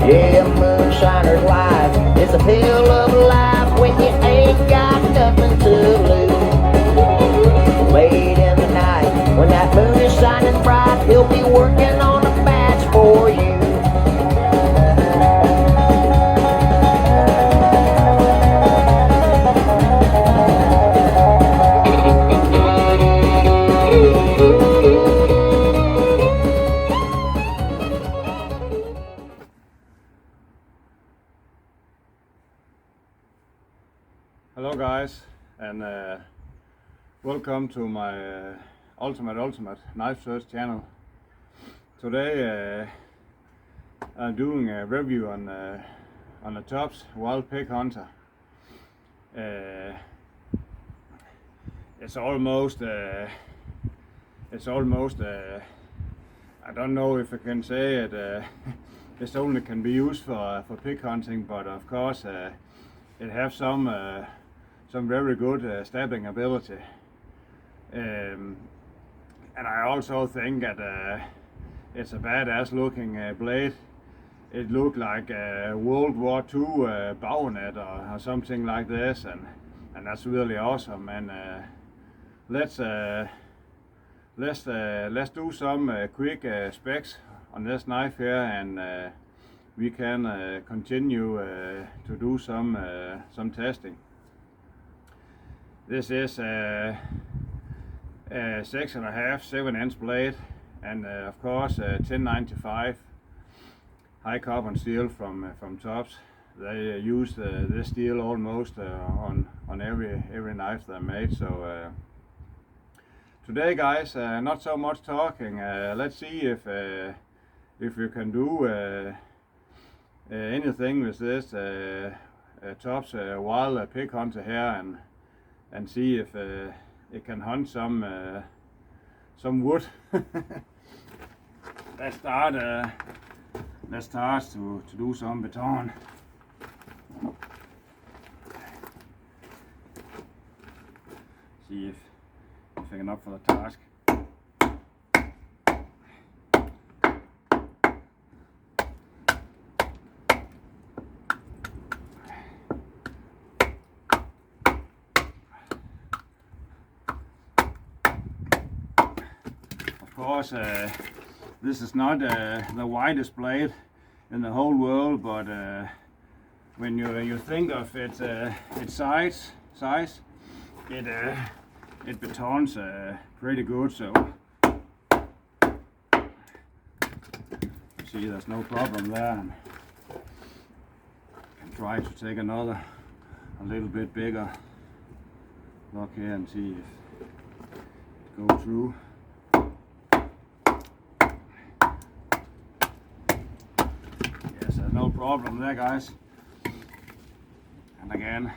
Yeah, moonshiner's life is a pill of life when you ain't got nothing to lose. Late in the night, when that moon is shining bright, he'll be working on a match for you. Hello guys, and welcome to my ultimate knife search channel. Today I'm doing a review on the Tops Wild Pig Hunter. It's almost I don't know if I can say it. This only can be used for pig hunting, but of course it has some very good stabbing ability, and I also think that it's a badass looking blade. It looked like a World War II bayonet or something like this, and that's really awesome. And let's do some quick specs on this knife here, and we can continue to do some testing. This is a 6.5, 7-inch blade, and of course 1095 high carbon steel from Tops. They use this steel almost on every knife they made. So today, guys, not so much talking. Let's see if we can do anything with this Tops Wild Pig Hunter here, and see if it can hunt some wood. Let's start to do some baton. See if I can up for the task. Of course, this is not the widest blade in the whole world, but when you think of its size, it batons pretty good. So see, there's no problem there. I can try to take another a little bit bigger lock here and see if it goes through. Yes, there's no problem there, guys. And again,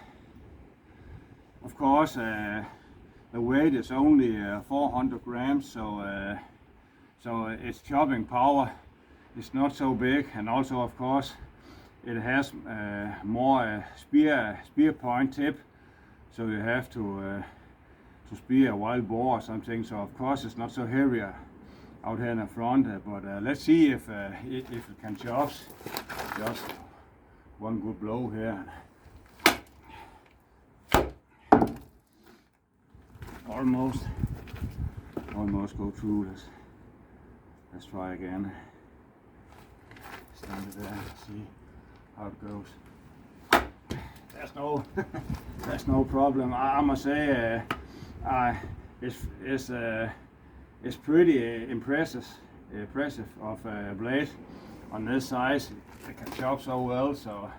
of course, the weight is only 400 grams, so its chopping power is not so big, and also, of course, it has more spear point tip, so you have to spear a wild boar or something. So of course it's not so heavy out here in the front, but let's see if it can chop. Just one good blow here. Almost go through this. Let's try again. Stand it there, see how it goes. There's no problem. I must say, it's pretty impressive of a blade on this size. It can chop so well. So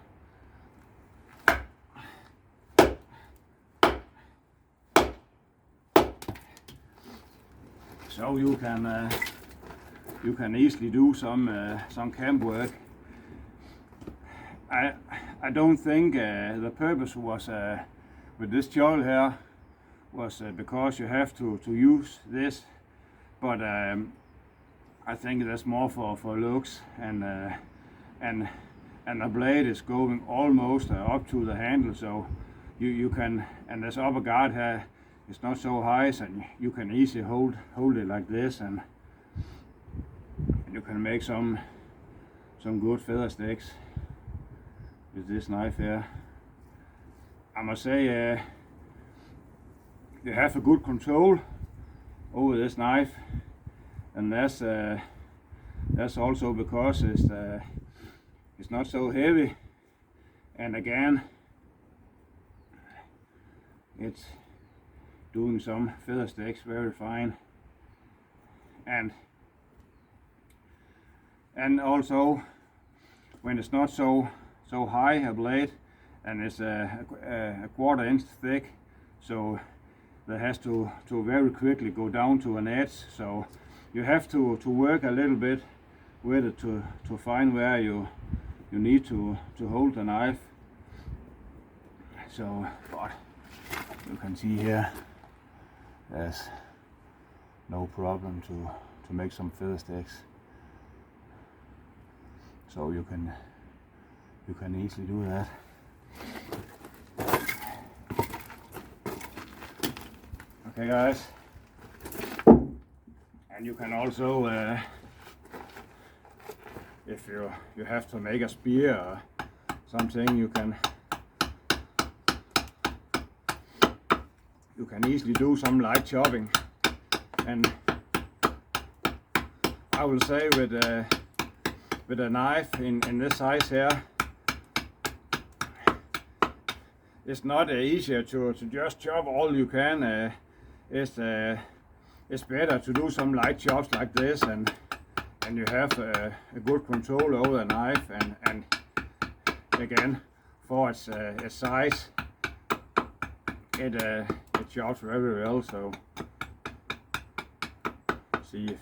you can easily do some camp work. I don't think the purpose was with this choil here was because you have to use this, but I think that's more for looks, and the blade is going almost up to the handle, so you can, and this upper guard here is not so high, so you can easily hold it like this, and you can make some some good feather sticks with this knife here. I must say you have a good control over this knife, and that's also because it's not so heavy, and again it's doing some feather sticks very fine, and also when it's not so high a blade and it's a quarter-inch thick, so that has to very quickly go down to an edge, so you have to work a little bit with it to find where you need to hold the knife. So, but you can see here there's no problem to make some feather sticks, so you can easily do that. Okay guys, and you can also if you have to make a spear or something, you can easily do some light chopping, and I will say with a knife in this size here, it's not easier to just chop all you can. It's better to do some light chops like this, and you have a good control over the knife, and again, for its size, it chops very well. So see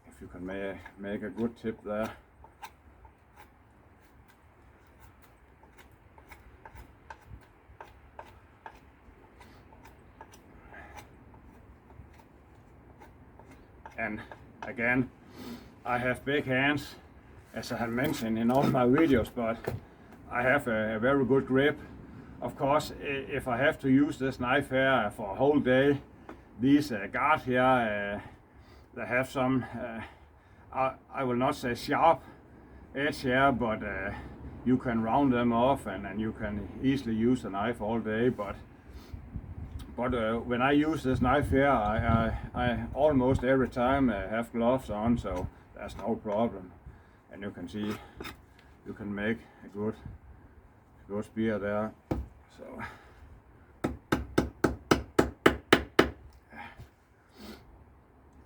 if you can make a good tip there. And again, I have big hands, as I have mentioned in all my videos, but I have a very good grip. Of course, if I have to use this knife here for a whole day, these guards here, they have some, I will not say sharp edge here, but you can round them off, and you can easily use the knife all day. But when I use this knife here, I almost every time have gloves on, so that's no problem. And you can see you can make a good spear there. So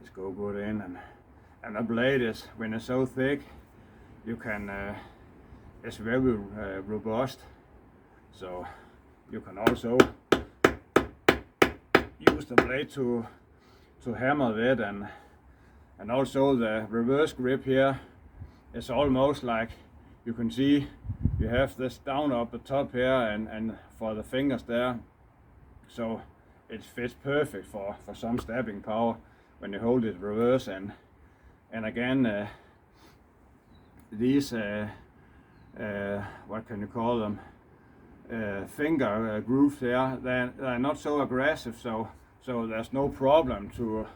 just go good in, and the blade is, when it's so thick, you can it's very robust, so you can also use the blade to hammer with, and also the reverse grip here is almost like, you can see you have this down up the top here and for the fingers there, so it fits perfect for some stabbing power when you hold it reverse. And again, these what can you call them, finger grooves here, they're not so aggressive, so there's no problem to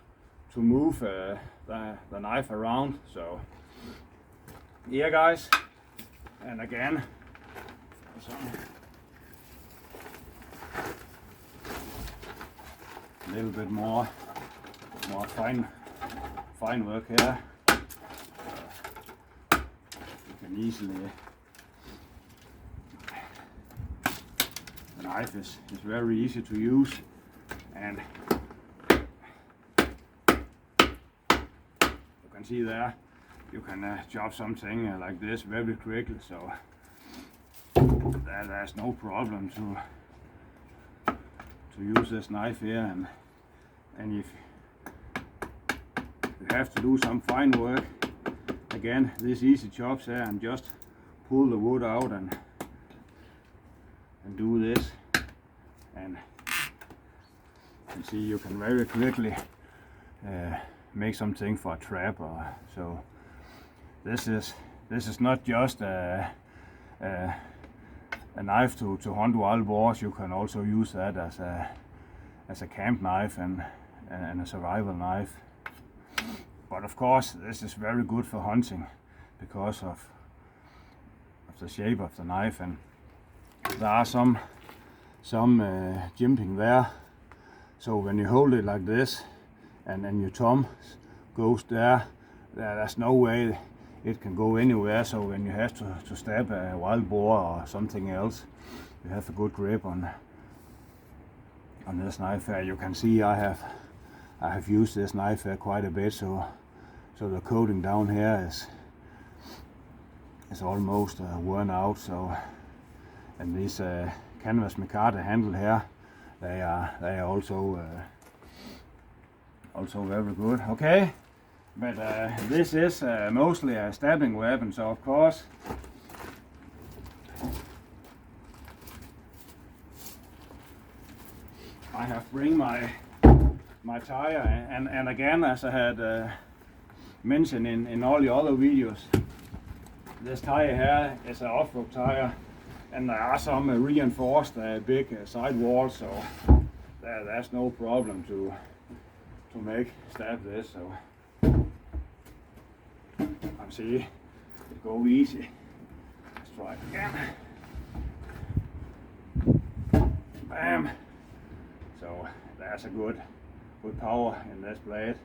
move the knife around. So yeah guys, and again a little bit more fine work here. You can easily, the knife is very easy to use, and you can see there you can chop something like this very quickly, so there's no problem to use this knife here. And if you have to do some fine work, again, these easy chops here, and just pull the wood out and do this, and you see you can very quickly make something for a trap. So this is not just a knife to hunt wild boars. You can also use that as a camp knife and a survival knife. But of course, this is very good for hunting because of the shape of the knife, and there are some jimping there. So when you hold it like this, and then your thumb goes there, there's no way it can go anywhere. So when you have to stab a wild boar or something else, you have a good grip on this knife here. You can see I have used this knife here quite a bit, so the coating down here is almost worn out. So, and this canvas micarta handle here, they are also very good. Okay, but this is mostly a stabbing weapon, so of course I have bring my tire, and again, as I had mentioned in all the other videos, this tire here is an off-road tire, and there are some reinforced big side walls, so there's no problem to stab this. So I see it go easy. Let's try it again. Bam! So there's a good power in this blade.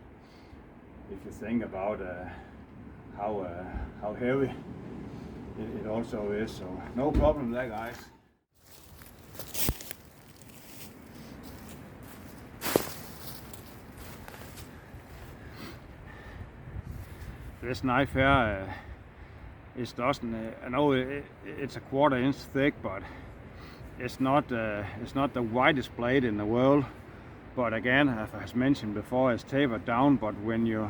If you think about how heavy it also is, so no problem there, guys. This knife here I know it's a 1/4 inch thick, but it's not the widest blade in the world. But again, as mentioned before, it's tapered down. But when you're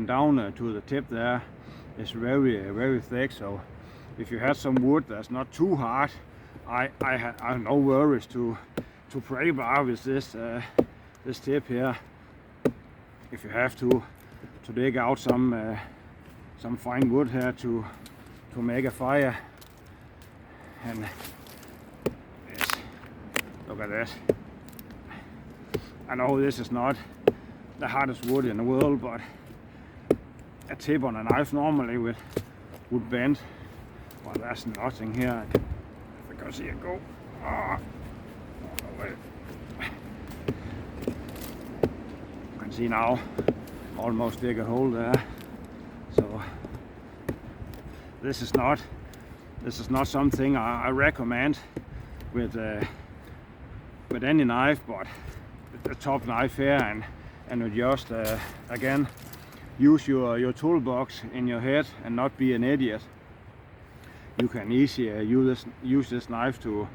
down to the tip there, it's very thick. So if you have some wood that's not too hard, I have no worries to pray bar with this tip here. If you have to dig out some fine wood here to make a fire, and yes, look at this. I know this is not the hardest wood in the world, but a tip on a knife normally would bend. Well, there's nothing here. If I can see it go. Oh, no way. You can see now, almost dig a hole there. So this is not something I recommend with any knife, but the top knife here, and you just again use your toolbox in your head and not be an idiot. You can easily use this knife to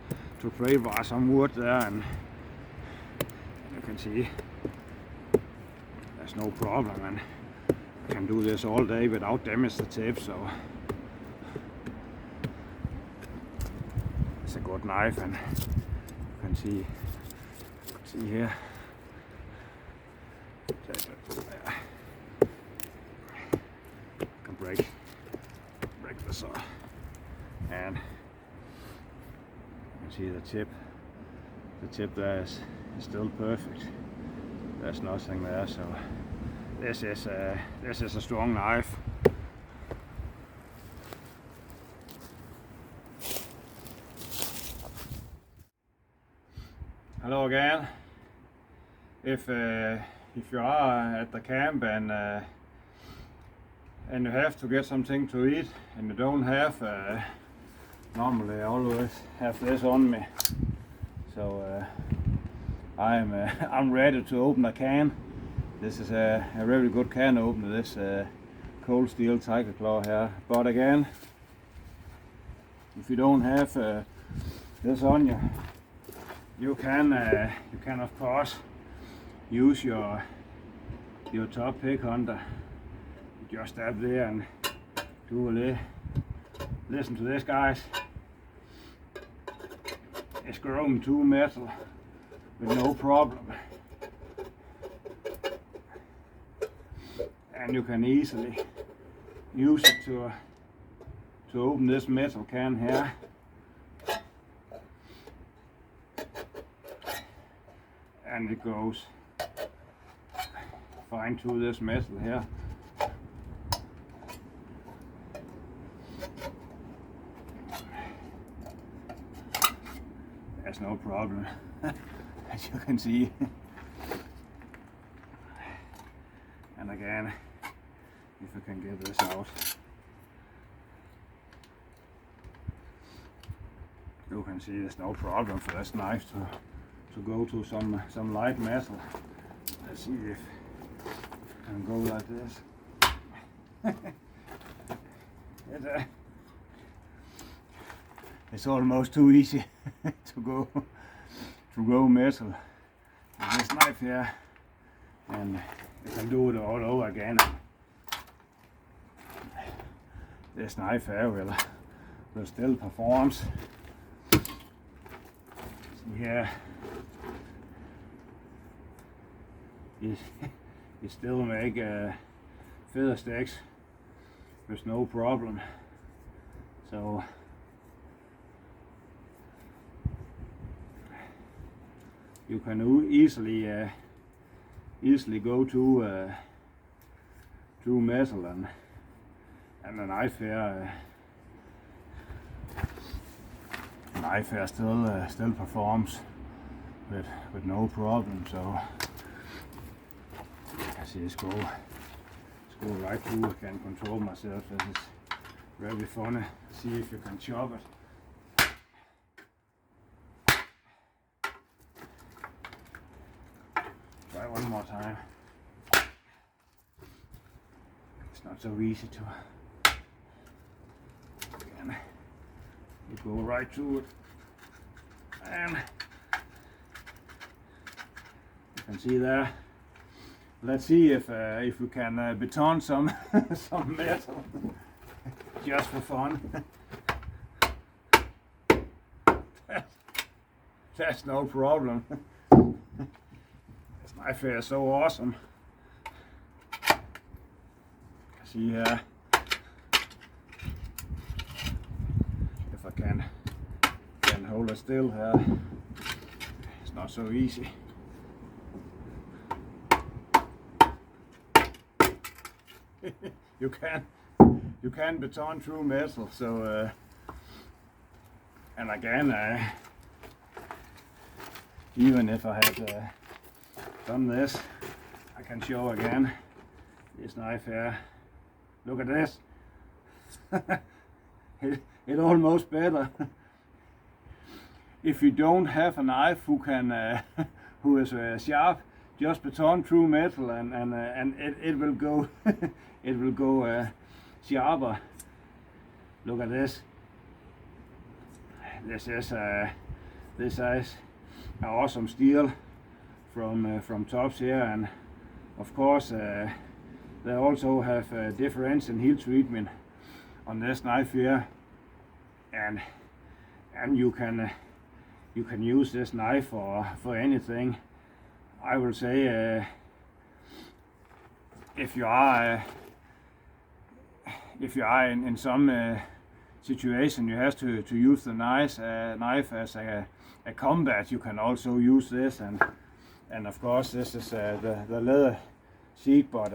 pray bar some wood there, and you can see there's no problem, and you can do this all day without damage the tip. So it's a good knife, and you can see here. Can break the saw, and you can see the tip. The tip there is still perfect. There's nothing there. So this is a strong knife. Hello again. If you are at the camp and you have to get something to eat and you don't have, normally I always have this on me. So I'm ready to open a can. This is a very good can opener, this cold steel tiger claw here. But again, if you don't have this on you, you can of course use your top pick hunter. Just stab there and do a little. Listen to this, guys. It's growing to metal with no problem, and you can easily use it to open this metal can here. And it goes fine through this metal here. There's no problem, as you can see. And again, if I can get this out, you can see there's no problem for this knife to go to some light metal. Let's see if I can go like this. It's almost too easy to go metal with this knife here, and you can do it all over again. This knife here will still performs. Yeah, you still make feather sticks with no problem. So you can easily go to metal, and the knife here still performs with no problem. So I see it's go right through. I can control myself. This is very funny. See if you can chop it. Try one more time. It's not so easy to. Again, you go right through it, and you can see there. Let's see if we can baton some some metal just for fun. That's no problem. This knife here is so awesome. See here, if I can hold it still here, it's not so easy. You can baton through metal. So and again, even if I had done this, I can show again this knife here. Look at this. it almost better. If you don't have a knife who is sharp, just baton through metal, and it will go it will go sharper. Look at this. This is an awesome steel from Tops here, and of course they also have difference in heat treatment on this knife here, and you can use this knife for anything. I will say if you are in some situation you have to use the knife as a combat, you can also use this, and of course this is the leather sheet, but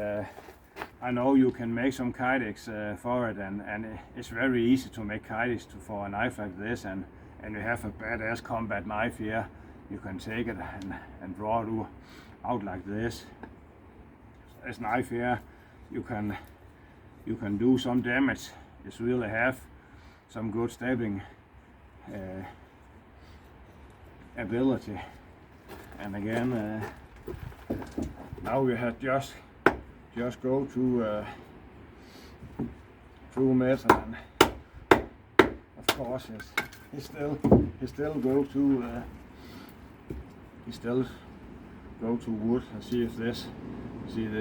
I know you can make some kydex for it, and it's very easy to make kydex for a knife like this, and you have a badass combat knife here. You can take it and draw it out like this. This knife here, you can do some damage. It's really have some good stabbing ability. And again, now we have just go through metal, and of course he still go to wood. And see if this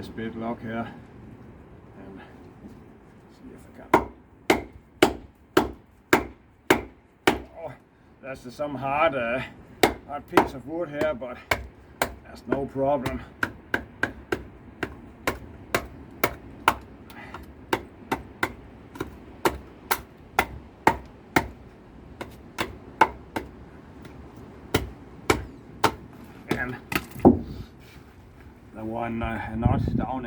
bit lock here, and see if I can. Oh, that's some hard piece of wood here, but that's no problem. And the one knot down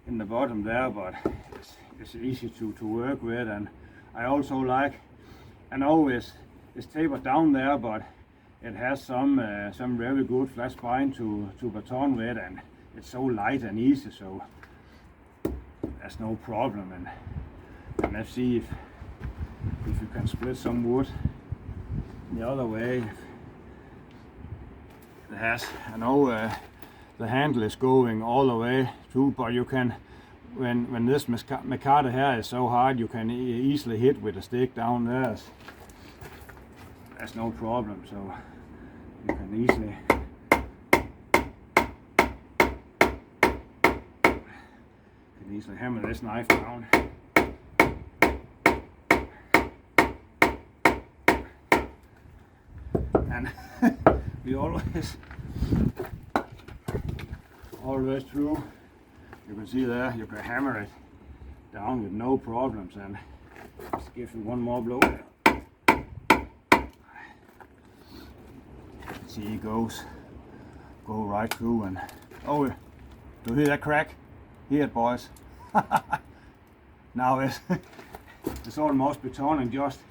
in the bottom there, but it's easy to work with. And I also like, I know it's tapered down there, but it has some very good flat spine to baton with, and it's so light and easy, so there's no problem. And let's see if you can split some wood the other way. It has, I know the handle is going all the way through, but you can, when this micarta here is so hard, you can easily hit with a stick down there. That's no problem, so you can easily hammer this knife down. And we always through, you can see there, you can hammer it down with no problems. And just give it one more blow there. See, it go right through, and oh, do you hear that crack? Hear it, boys? Now it's almost batoning just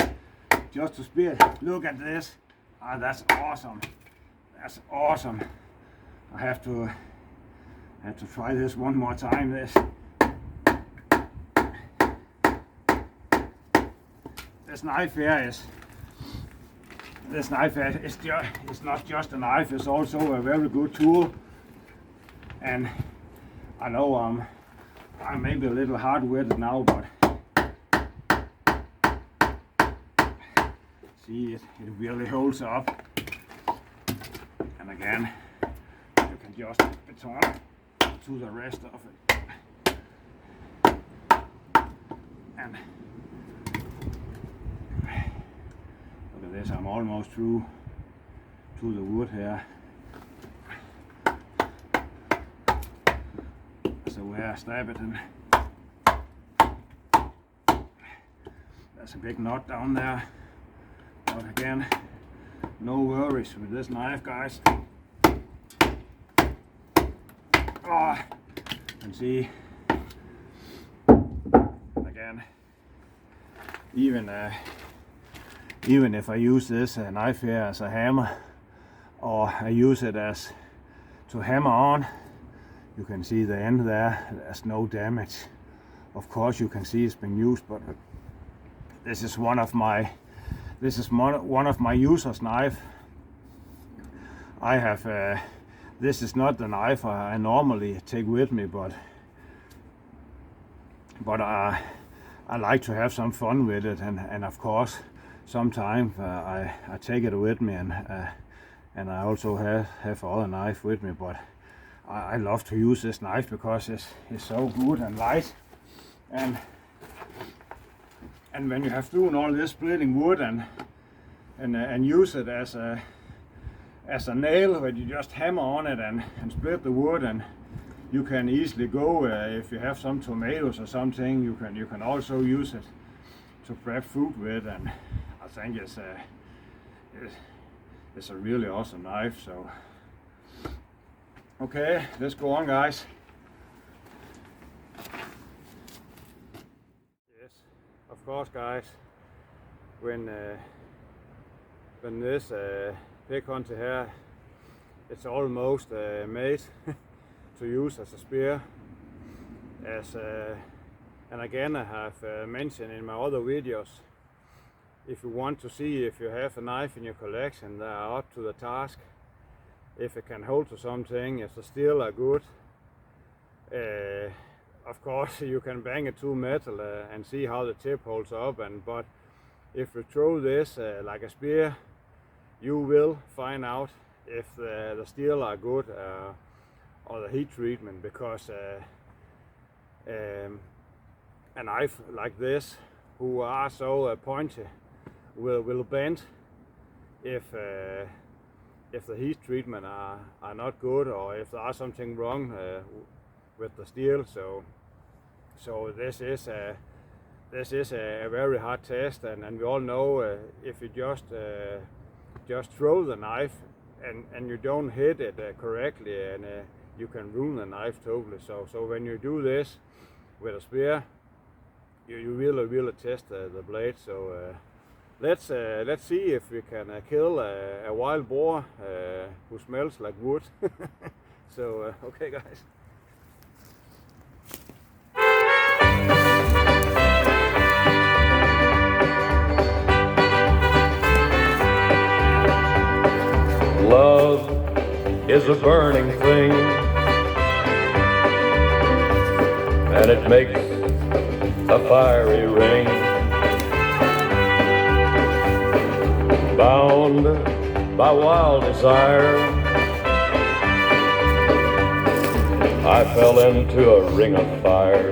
to spear. Look at this. Ah, that's awesome. That's awesome. I have to try this one more time. This knife here is. This knife is it's not just a knife, it's also a very good tool. And I know I'm maybe a little hard with it now, but see, it really holds up. And again, you can just baton to the rest of it. And look at this, I'm almost through to the wood here. So where I stab it, and there's a big knot down there. But again, no worries with this knife, guys. Oh, and see, again, even if I use this knife here as a hammer, or I use it as to hammer on, you can see the end there, there's no damage. Of course you can see it's been used, but this is one of my user's knife. I have this is not the knife I normally take with me, but I like to have some fun with it, and of course sometimes I take it with me, and I also have other knife with me, but I love to use this knife because it's so good and light, and when you have done all this splitting wood and use it as a nail where you just hammer on it and split the wood, and you can easily go if you have some tomatoes or something, you can also use it to prep food with, and I think it's a really awesome knife. So okay, let's go on, guys. Yes, of course, guys, when this pig hunter here, it's almost made to use as a spear. And again, I have mentioned in my other videos, if you want to see if you have a knife in your collection that are up to the task, if it can hold to something, if the steel are good, of course you can bang it to metal and see how the tip holds up. But if you throw this like a spear, you will find out if the steel are good or the heat treatment, because a knife like this, who are so pointy, will bend if the heat treatment are not good, or if there are something wrong with the steel. So this is a very hard test, and we all know if you just throw the knife and you don't hit it correctly, and you can ruin the knife totally. So when you do this with a spear, you really test the blade. So let's see if we can kill a wild boar who smells like wood. So okay guys. Love is a burning thing, and it makes a fiery ring. Bound by wild desire, I fell into a ring of fire.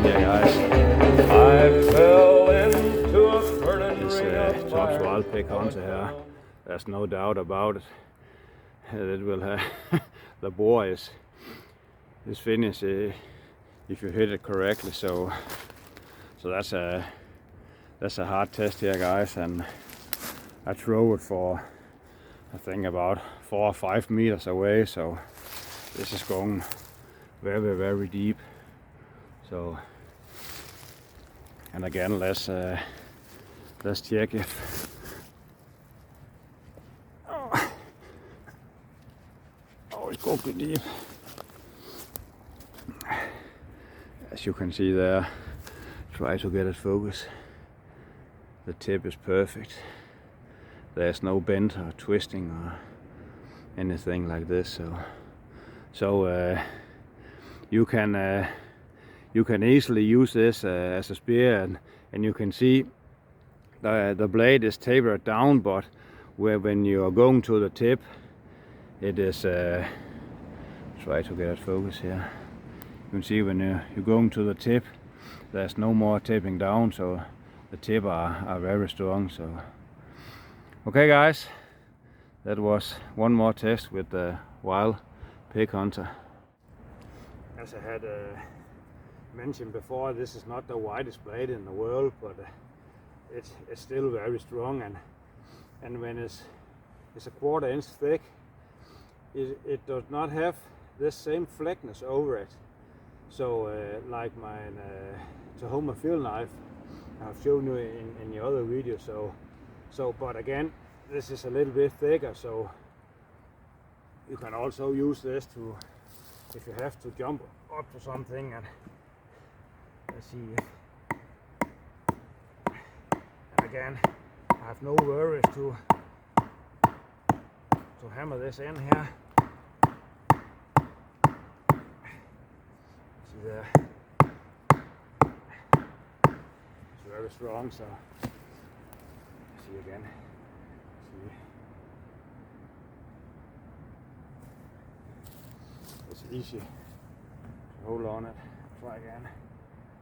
Yeah guys. I fell into a burning This ring of top fire. wild pig hunter here. There's no doubt about it. It will have the boar is finished if you hit it correctly. So that's a hard test here, guys, and I throw it for I think about 4 or 5 meters away. So this is going very deep. So and again, let's check if. It's going deep. As you can see there, try to get it focused. The tip is perfect. There's no bend or twisting or anything like this. So you can easily use this as a spear, and you can see the blade is tapered down, but when you are going to the tip, it is try to get it focused here. You can see when you're going to the tip, there's no more taping down, so the tip are very strong. So okay guys, that was one more test with the wild pig hunter. As I had mentioned before, this is not the widest blade in the world, but it's still very strong, and when it's a 1/4 inch thick, it does not have this same fleckness over it. So like my Tahoma field knife I've shown you in the other video. So but again, this is a little bit thicker, so you can also use this to, if you have to jump up to something, and let's see. And again, I have no worries to hammer this in here. See there, it's very strong. So see again. See, it's easy to hold on it. Try again.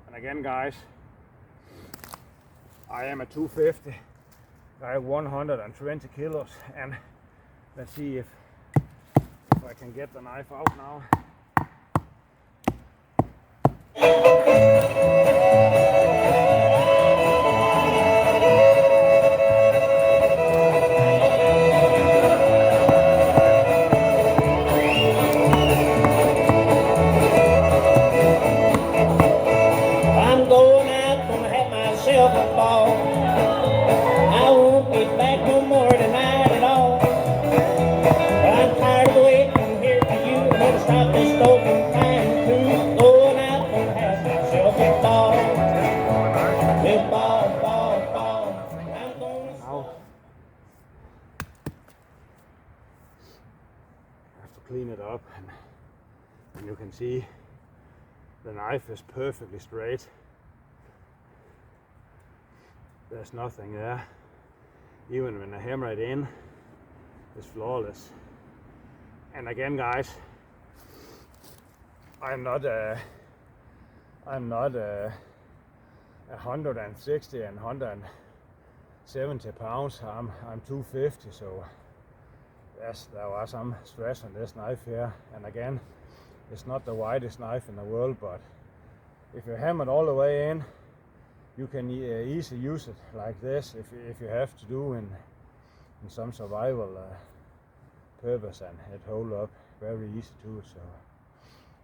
And again, guys, I am a 250. I have 120 kilos, and let's see if I can get the knife out now. I'm going out, gonna have myself a ball. I won't get back no more tonight at all. I'm tired of waiting here for you. I'm gonna stop this broken time too. Going out, gonna have myself a ball. Big ball. I'm gonna Now I have to clean it up, and you can see the knife is perfectly straight. There's nothing there. Even when I hammer it in, it's flawless. And again, guys, I'm not 160 and 170 pounds. I'm 250, so yes, there was some stress on this knife here. And again, it's not the widest knife in the world, but if you hammer it all the way in, you can easily use it like this if you have to do in some survival purpose, and it hold up very easy too. So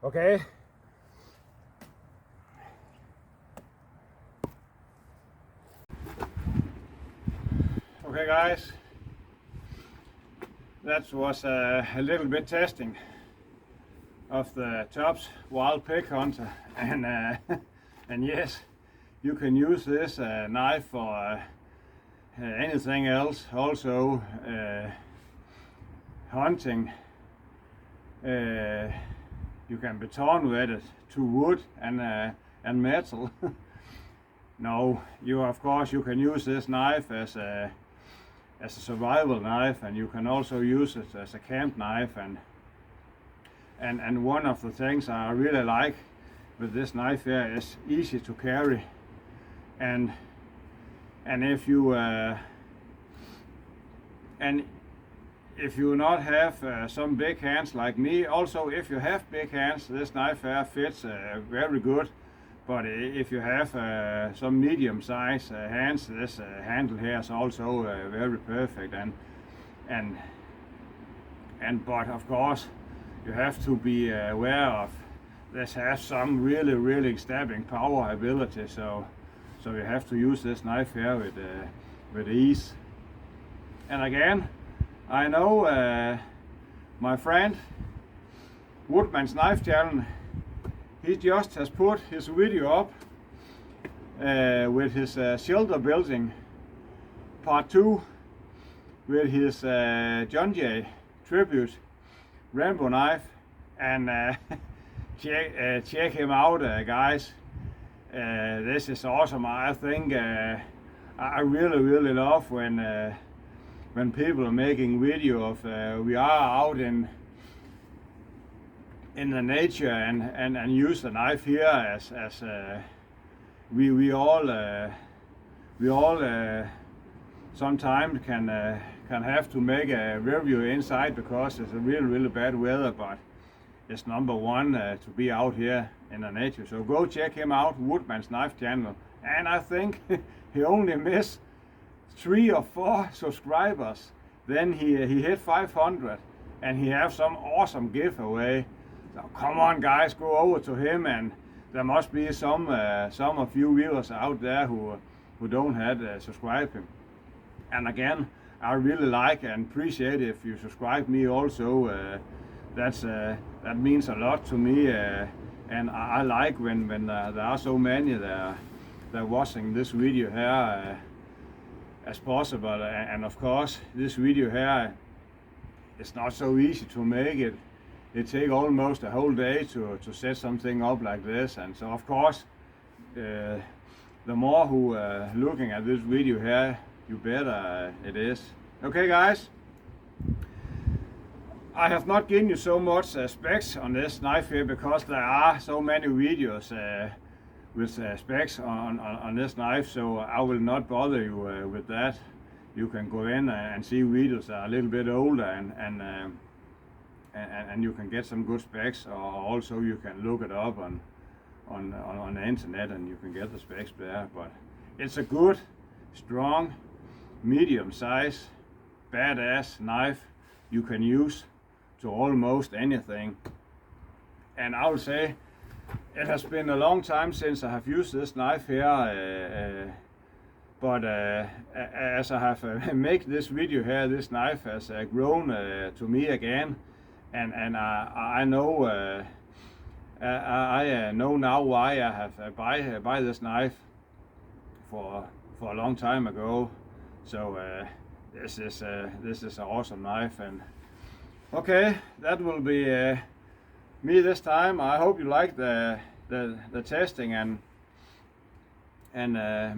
Okay. Okay guys, that was a little bit testing of the Tops Wild Pig Hunter, and and yes, you can use this knife for anything else, also hunting. You can baton with it to wood and metal. No, you of course you can use this knife as a survival knife, and you can also use it as a camp knife. And one of the things I really like with this knife here is easy to carry, and if you if you not have some big hands like me, also if you have big hands, this knife here fits very good. But if you have some medium size hands, this handle here is also very perfect. But of course, you have to be aware of this has some really stabbing power ability. So you have to use this knife here with ease. And again, I know my friend Woodman's Knife Channel, he just has put his video up with his shelter building part 2 with his John Jay tribute Rambo knife, and check him out, guys. This is awesome. I think I really love when people are making video of we are out in the nature and use the knife here as we all sometimes can have to make a review inside because it's a really bad weather, but it's number one to be out here in the nature. So go check him out, Woodman's Knife Channel. And I think he only missed 3 or 4 subscribers. Then he hit 500, and he have some awesome giveaway. So come on guys, go over to him, and there must be some of you viewers out there who don't have subscribed him. And again, I really like and appreciate if you subscribe me also. That means a lot to me, and I like when there are so many that are watching this video here as possible. And of course, this video here, it's not so easy to make it. It takes almost a whole day to set something up like this, and so of course the more who looking at this video here, you better it is. Okay guys, I have not given you so much specs on this knife here because there are so many videos with specs on this knife, so I will not bother you with that. You can go in and see videos that are a little bit older, and you can get some good specs, or also you can look it up on the internet and you can get the specs there. But it's a good, strong, medium size, badass knife you can use to almost anything. And I would say it has been a long time since I have used this knife here, but as I have made this video here, this knife has grown to me again. And I know I know now why I have buy this knife for a long time ago. So this is an awesome knife. And okay, that will be me this time. I hope you like the testing, and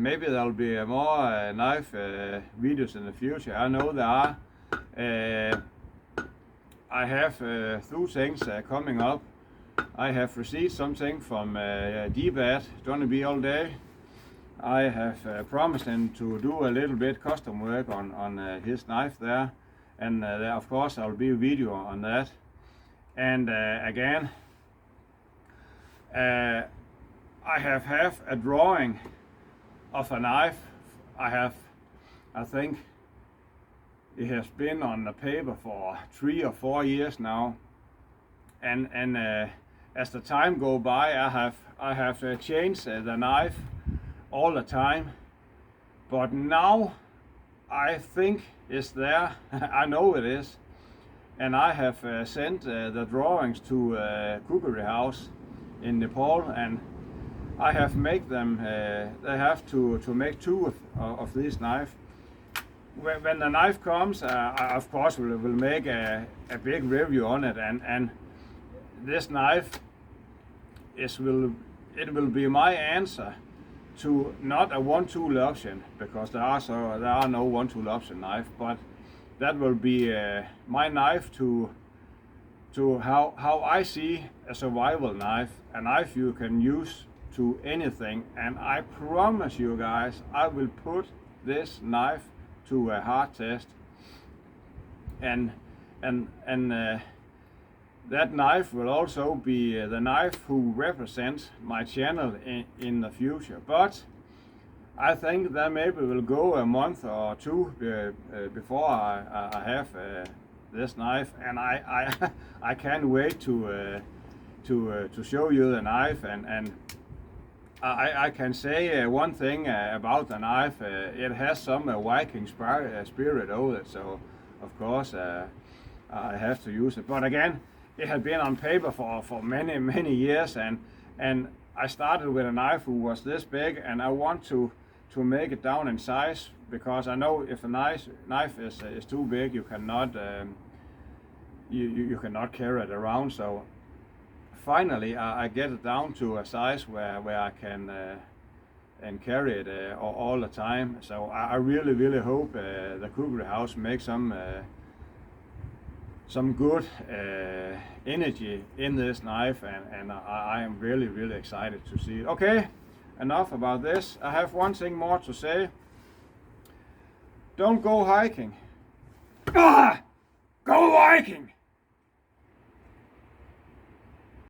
maybe there'll be more knife videos in the future. I know there are. I have 2 things coming up. I have received something from D-Bat, Johnny B all day. I have promised him to do a little bit custom work on his knife there, and there of course there will be a video on that. And again, I have a drawing of a knife. I think it has been on the paper for 3 or 4 years now, and as the time go by, I have changed the knife all the time, but now I think it's there. I know it is, and I have sent the drawings to Cookery House in Nepal, and I have made them. They have to make two of these knives. When the knife comes, I of course will make a big review on it, and this knife will be my answer to not a one-tool option, because there are no one-tool option knife, but that will be my knife to how I see a survival knife, a knife you can use to anything. And I promise you guys, I will put this knife to a hard test, and that knife will also be the knife who represents my channel in the future. But I think that maybe will go a month or two before I have this knife, and I can't wait to show you the knife. And I can say one thing about the knife. It has some Viking spirit over it, so of course I have to use it. But again, it had been on paper for many years, and I started with a knife who was this big, and I want to make it down in size, because I know if a knife is too big, you cannot you cannot carry it around. So finally I get it down to a size where I can and carry it all the time. So I really hope the Cookery House makes some good energy in this knife, and I am really excited to see it. Okay, enough about this. I have one thing more to say. Don't go hiking. Go Viking!